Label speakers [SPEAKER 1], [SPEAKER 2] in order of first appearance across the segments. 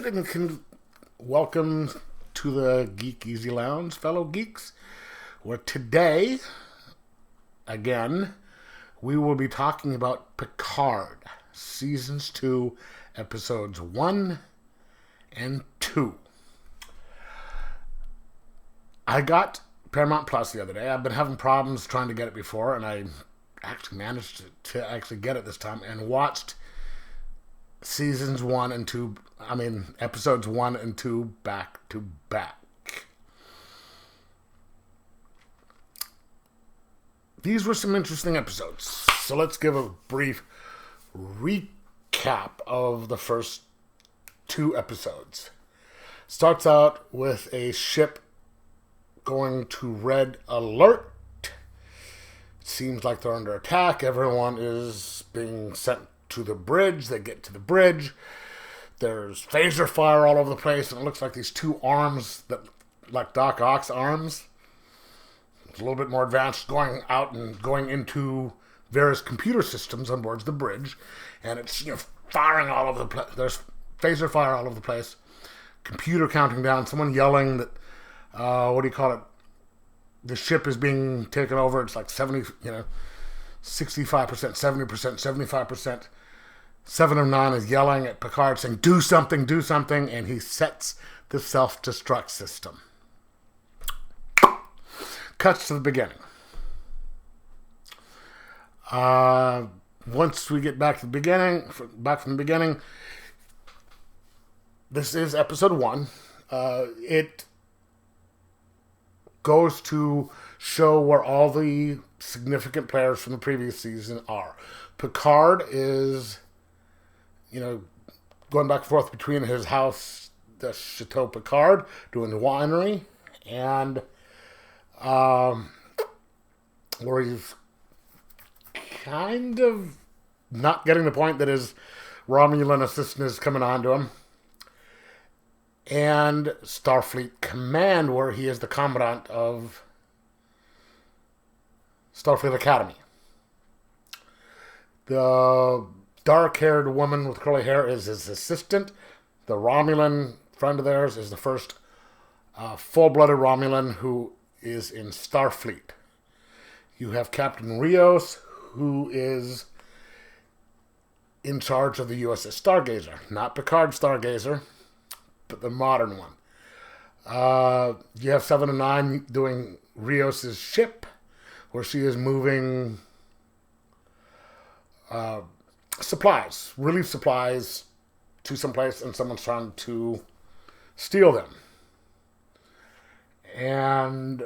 [SPEAKER 1] and welcome to the Geek Easy Lounge, fellow geeks, where today, again, we will be talking about Picard, Seasons 2, Episodes 1 and 2. I got Paramount Plus the other day. I've been having problems trying to get it before, and I actually managed to actually get it this time and watched episodes 1 and 2 back to back. These were some interesting episodes. So let's give a brief recap of the first 2 episodes. Starts out with a ship going to red alert. It seems like they're under attack. Everyone is being sent to the bridge. They get to the bridge. There's phaser fire all over the place, and it looks like these 2 arms that, like Doc Ock's arms, it's a little bit more advanced, going out and going into various computer systems on board the bridge, and it's firing all over the place. There's phaser fire all over the place. Computer counting down. Someone yelling that the ship is being taken over. It's like 65%, 70%, 75%. 7 of 9 is yelling at Picard saying, do something, and he sets the self-destruct system. Cuts to the beginning. Once we get back from the beginning, this is episode 1. It goes to show where all the significant players from the previous season are. Picard is, going back and forth between his house, the Chateau Picard, doing the winery, and where he's kind of not getting the point that his Romulan assistant is coming on to him, and Starfleet Command, where he is the commandant of Starfleet Academy. The dark-haired woman with curly hair is his assistant. The Romulan friend of theirs is the first full-blooded Romulan who is in Starfleet. You have Captain Rios, who is in charge of the USS Stargazer. Not Picard Stargazer, but the modern one. You have 7 of 9 doing Rios' ship, where she is moving relief supplies to someplace, and someone's trying to steal them. And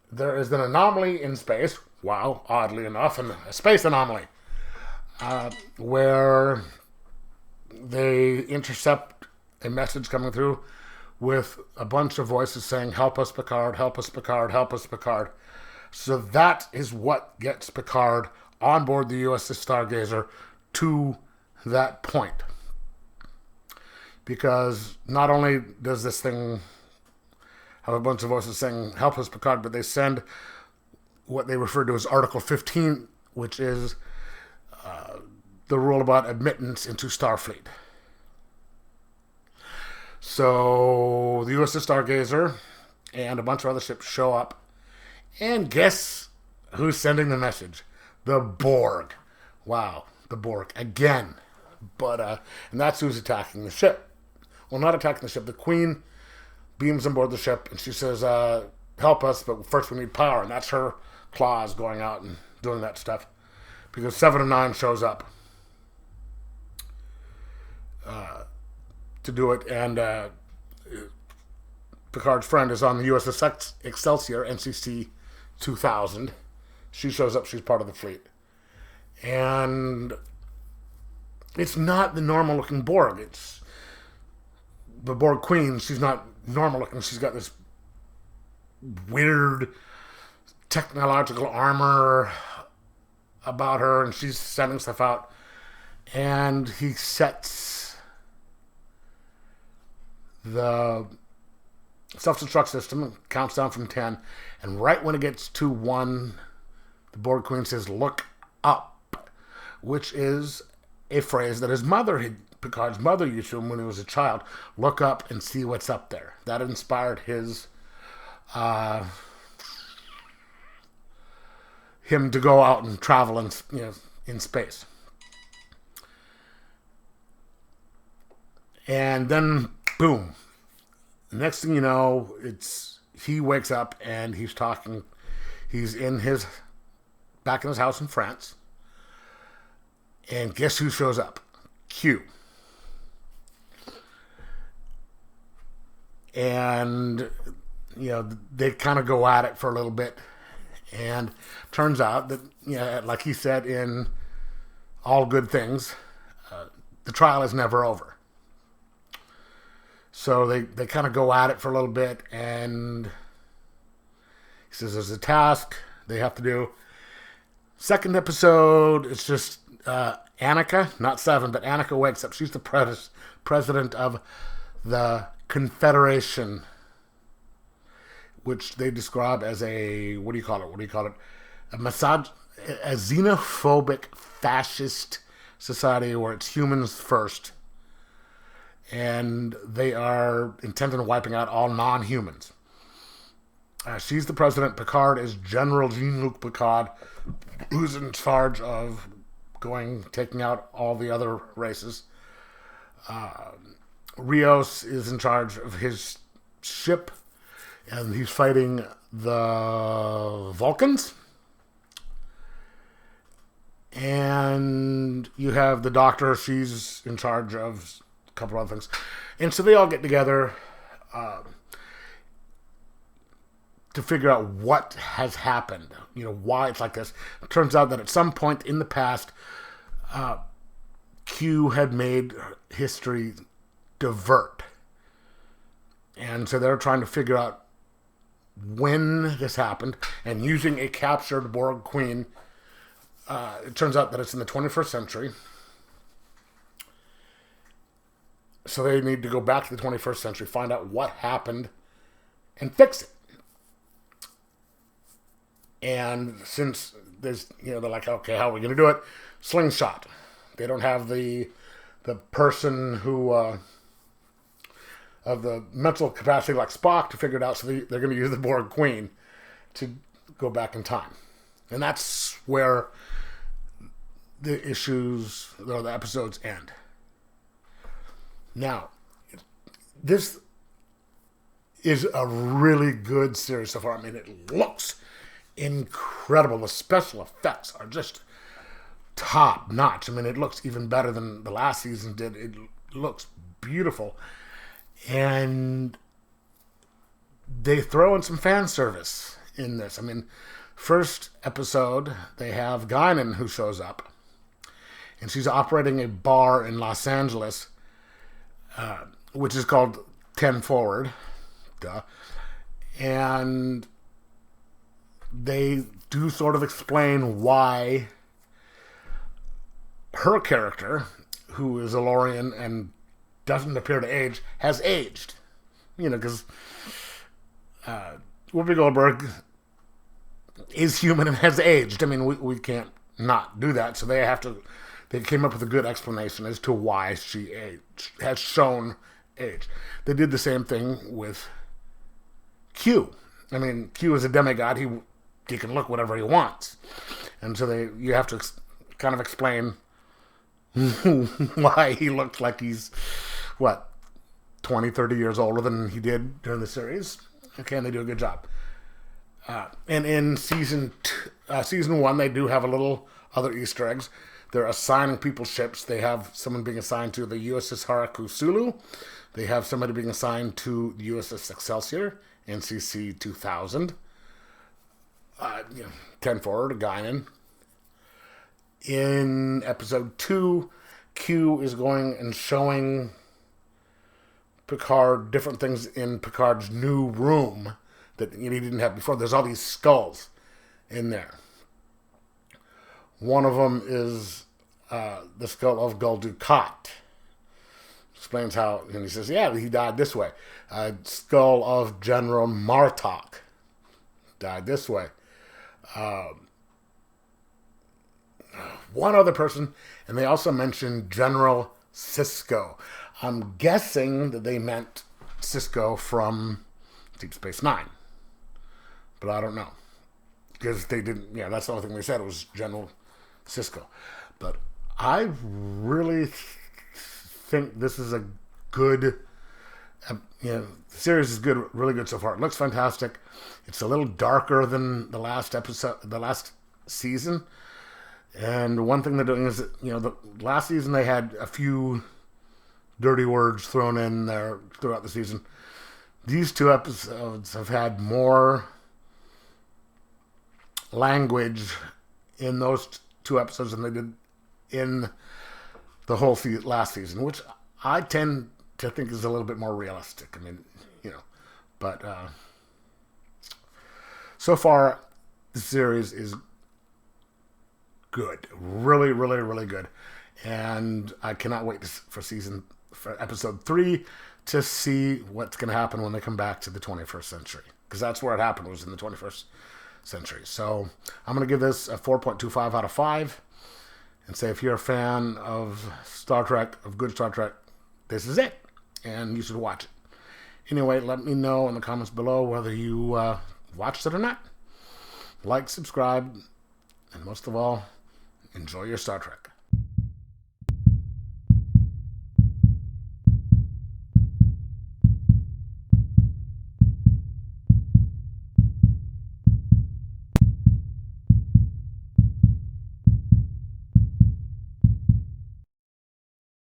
[SPEAKER 1] there is an anomaly in space, oddly enough, a space anomaly, where they intercept a message coming through with a bunch of voices saying, help us, Picard, help us, Picard, help us, Picard. So that is what gets Picard on board the USS Stargazer to that point. Because not only does this thing have a bunch of voices saying, help us, Picard, but they send what they refer to as Article 15, which is the rule about admittance into Starfleet. So the USS Stargazer and a bunch of other ships show up, and guess who's sending the message? The Borg. Wow, the Borg again. But and that's who's attacking the ship. Well, not attacking the ship. The Queen beams on board the ship, and she says, help us, but first we need power. And that's her claws going out and doing that stuff. Because 7 of 9 shows up to do it. And Picard's friend is on the USS Excelsior, NCC 2000. She shows up. She's part of the fleet. And it's not the normal-looking Borg. It's the Borg Queen. She's not normal-looking. She's got this weird technological armor about her, and she's sending stuff out. And he sets the self-destruct system and counts down from 10. And right when it gets to 1, the Borg Queen says, look up, which is a phrase that his mother had Picard's mother used to him when he was a child. Look up and see what's up there. That inspired him to go out and travel in space. And then, boom. The next thing you know, he wakes up and he's talking. He's back in his house in France. And guess who shows up? Q. And, they kind of go at it for a little bit. And turns out that, like he said in All Good Things, the trial is never over. So they kind of go at it for a little bit, and he says there's a task they have to do. Second episode, it's just Annika, not Seven, but Annika wakes up. She's the president of the Confederation, which they describe as a, what do you call it? A xenophobic fascist society where it's humans first. And they are intent on wiping out all non-humans. She's the president. Picard is General Jean-Luc Picard, who's in charge of taking out all the other races. Rios is in charge of his ship, and he's fighting the Vulcans. And you have the Doctor. She's in charge of a couple other things. And so they all get together to figure out what has happened. Why it's like this. It turns out that at some point in the past, Q had made history divert. And so they're trying to figure out when this happened. And using a captured Borg Queen, it turns out that it's in the 21st century. So they need to go back to the 21st century, find out what happened, and fix it. And since there's, they're like, okay, how are we going to do it? Slingshot. They don't have the person who, of the mental capacity like Spock to figure it out, so they're going to use the Borg Queen to go back in time. And that's where the episodes end. Now, this is a really good series so far. I mean, it looks incredible. The special effects are just top notch. I mean, it looks even better than the last season did. It looks beautiful. And they throw in some fan service in this. I mean, first episode, they have Guinan who shows up. And she's operating a bar in Los Angeles, which is called 10 Forward. Duh. And they do sort of explain why her character, who is a Lorian and doesn't appear to age, has aged. Because Whoopi Goldberg is human and has aged. I mean, we can't not do that. So they came up with a good explanation as to why she has shown age. They did the same thing with Q. I mean, Q is a demigod. He can look whatever he wants. And so you have to kind of explain why he looks like he's, 20, 30 years older than he did during the series. Okay, and they do a good job. And in season 1, they do have a little other Easter eggs. They're assigning people ships. They have someone being assigned to the USS Haraku Sulu. They have somebody being assigned to the USS Excelsior, NCC 2000. 10 Forward, Guinan. In episode 2, Q is going and showing Picard different things in Picard's new room that he didn't have before. There's all these skulls in there. One of them is the skull of Gul Dukat. Explains how, and he says, yeah, he died this way. Skull of General Martok. Died this way. One other person, and they also mentioned General Cisco. I'm guessing that they meant Cisco from Deep Space Nine, but I don't know because they didn't. Yeah, that's the only thing they said. It was General Cisco. But I really think this is a good. The series is good, really good so far. It looks fantastic. It's a little darker than the last episode, the last season. And one thing they're doing is that, the last season they had a few dirty words thrown in there throughout the season. These 2 episodes have had more language in those 2 episodes than they did in the whole last season, which I tend to think is a little bit more realistic. I mean, but so far the series is good, really, really, really good, and I cannot wait for episode 3 to see what's going to happen when they come back to the 21st century, because that's where it happened, was in the 21st century. So I'm going to give this a 4.25 out of 5, and say if you're a fan of Star Trek, of good Star Trek, this is it, and you should watch it. Anyway, let me know in the comments below whether you watched it or not. Like, subscribe, and most of all, enjoy your Star Trek.